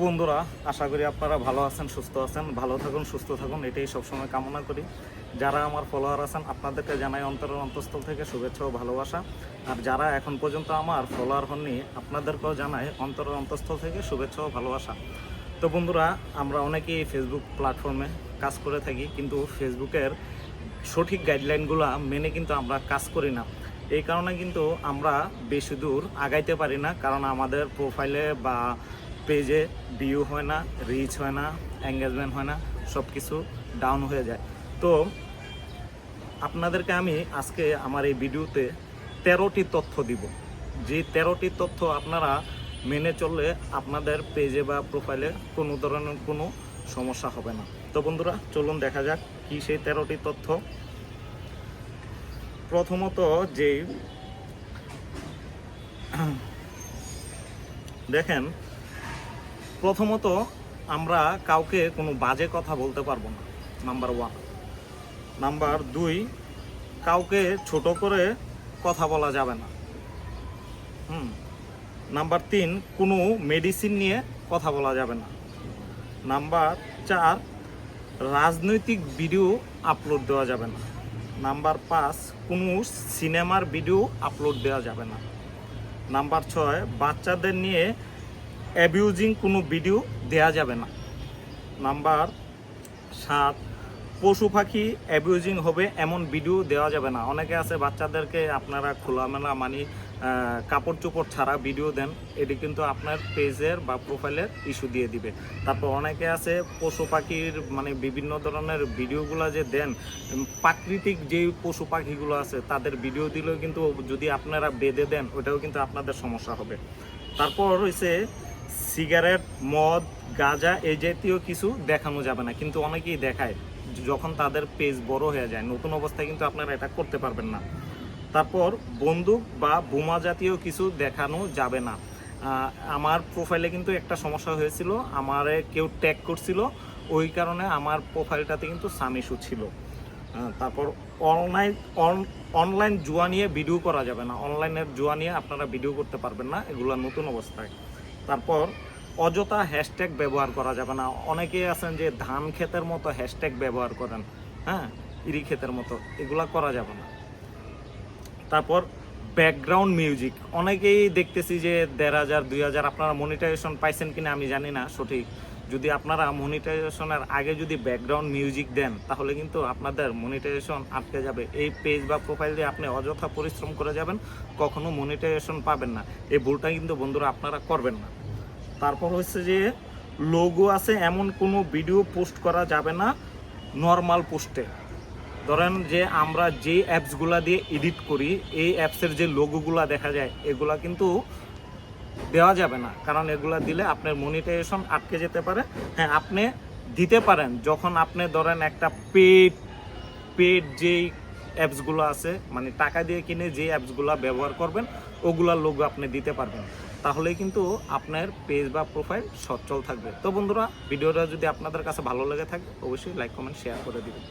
বন্ধুরা, আশা করি আপনারা ভালো আছেন, সুস্থ আছেন। ভালো থাকুন, সুস্থ থাকুন, এটাই সবসময় কামনা করি। যারা আমার ফলোয়ার আছেন আপনাদেরকে জানাই অন্তরের অন্তঃস্থল থেকে শুভেচ্ছা ও ভালোবাসা। আর যারা এখন পর্যন্ত আমার ফলোয়ার হননি আপনাদেরকেও জানাই অন্তরের অন্তঃস্থল থেকে শুভেচ্ছা ও ভালোবাসা। তো বন্ধুরা, আমরা অনেকেই ফেসবুক প্ল্যাটফর্মে কাজ করে থাকি, কিন্তু ফেসবুকের সঠিক গাইডলাইনগুলো মেনে কিন্তু আমরা কাজ করি না। এই কারণে কিন্তু আমরা বেশি দূর আগাইতে পারি না, কারণ আমাদের প্রোফাইলে বা পেজে ভিউ হয় না, রিচ হয় না, এঙ্গেজমেন্ট হয় না, সব কিছু ডাউন হয়ে যায়। তো আপনাদেরকে আমি আজকে আমার এই ভিডিওতে 13টি তথ্য দিব, যে 13টি তথ্য আপনারা মেনে চললে আপনাদের পেজে বা প্রোফাইলে কোনো ধরনের কোনো সমস্যা হবে না। তো বন্ধুরা, চলুন দেখা যাক কি সেই 13টি তথ্য। প্রথমত দেখেন, প্রথমত আমরা কাউকে কোনো বাজে কথা বলতে পারবো না, নাম্বার 1। নাম্বার 2, কাউকে ছোট করে কথা বলা যাবে না। নাম্বার 3, কোনো মেডিসিন নিয়ে কথা বলা যাবে না। নাম্বার 4, রাজনৈতিক ভিডিও আপলোড দেওয়া যাবে না। নাম্বার 5, কোনো সিনেমার ভিডিও আপলোড দেওয়া যাবে না। নাম্বার 6, বাচ্চাদের নিয়ে অ্যাবিউজিং কোনো ভিডিও দেওয়া যাবে না। নাম্বার 7, পশু পাখি অ্যাবিউজিং হবে এমন ভিডিও দেওয়া যাবে না। অনেকে আছে বাচ্চাদেরকে আপনারা খোলামেলা কাপড় চোপড় ছাড়া ভিডিও দেন, এটি কিন্তু আপনার পেজের বা প্রোফাইলের ইস্যু দিয়ে দিবে। তারপর অনেকে আছে পশু পাখির বিভিন্ন ধরনের ভিডিওগুলো যে দেন, প্রাকৃতিক যে পশু পাখিগুলো আছে তাদের ভিডিও দিলেও কিন্তু যদি আপনারা বেঁধে দেন ওটাও কিন্তু আপনাদের সমস্যা হবে। তারপর হচ্ছে সিগারেট, মদ, গাঁজা এই জাতীয় কিছু দেখানো যাবে না, কিন্তু অনেকেই দেখায়। যখন তাদের পেজ বড় হয়ে যায়, নতুন অবস্থায় কিন্তু আপনারা এটা করতে পারবেন না। তারপর বন্দুক বা বোমা জাতীয় কিছু দেখানো যাবে না। আমার প্রোফাইলে কিন্তু একটা সমস্যা হয়েছিল, আমারে কেউ ট্যাগ করছিল, ওই কারণে আমার প্রোফাইলটাতে কিন্তু সাম ইস্যু ছিল। তারপর অনলাইন জুয়া নিয়ে ভিডিও করা যাবে না। অনলাইনের জুয়া নিয়ে আপনারা ভিডিও করতে পারবেন না, এগুলো নতুন অবস্থায়। তারপর অযথা হ্যাশট্যাগ ব্যবহার করা যাবে না। অনেকেই আছেন যে ধান ক্ষেতের মতো হ্যাশট্যাগ ব্যবহার করেন, ইরি ক্ষেতের মতো, এগুলা করা যাবে না। তারপর ব্যাকগ্রাউন্ড মিউজিক, অনেকেই দেখতেছি যে 1,500 2,000 আপনারা মনিটাইজেশন পাইছেন কিনা আমি জানি না সঠিক। যদি আপনারা মনিটাইজেশনের আগে যদি ব্যাকগ্রাউন্ড মিউজিক দেন তাহলে কিন্তু আপনাদের মনিটাইজেশন আটকে যাবে। এই পেজ বা প্রোফাইল দিয়ে আপনি অযথা পরিশ্রম করে যাবেন, কখনো মনিটাইজেশন পাবেন না। এই ভুলটা কিন্তু বন্ধুরা আপনারা করবেন না। তারপর হচ্ছে যে লোগো আছে এমন কোনো ভিডিও পোস্ট করা যাবে না নর্মাল পোস্টে। ধরেন যে আমরা যে অ্যাপসগুলা দিয়ে এডিট করি, এই অ্যাপসের যে লোগোগুলা দেখা যায় এগুলা কিন্তু দেওয়া যাবে না, কারণ এগুলা দিলে আপনার মনিটাইজেশন আটকে যেতে পারে। হ্যাঁ, আপনি দিতে পারেন যখন আপনি ধরেন একটা পেড যেই অ্যাপসগুলো আছে, টাকা দিয়ে কিনে যে অ্যাপসগুলো ব্যবহার করবেন ওগুলার লোগো আপনি দিতে পারবেন, তাহলেই কিন্তু আপনার পেজ বা প্রোফাইল সচল থাকবে। তো বন্ধুরা, ভিডিওটা যদি আপনাদের কাছে ভালো লেগে থাকে অবশ্যই লাইক, কমেন্ট, শেয়ার করে দিবেন।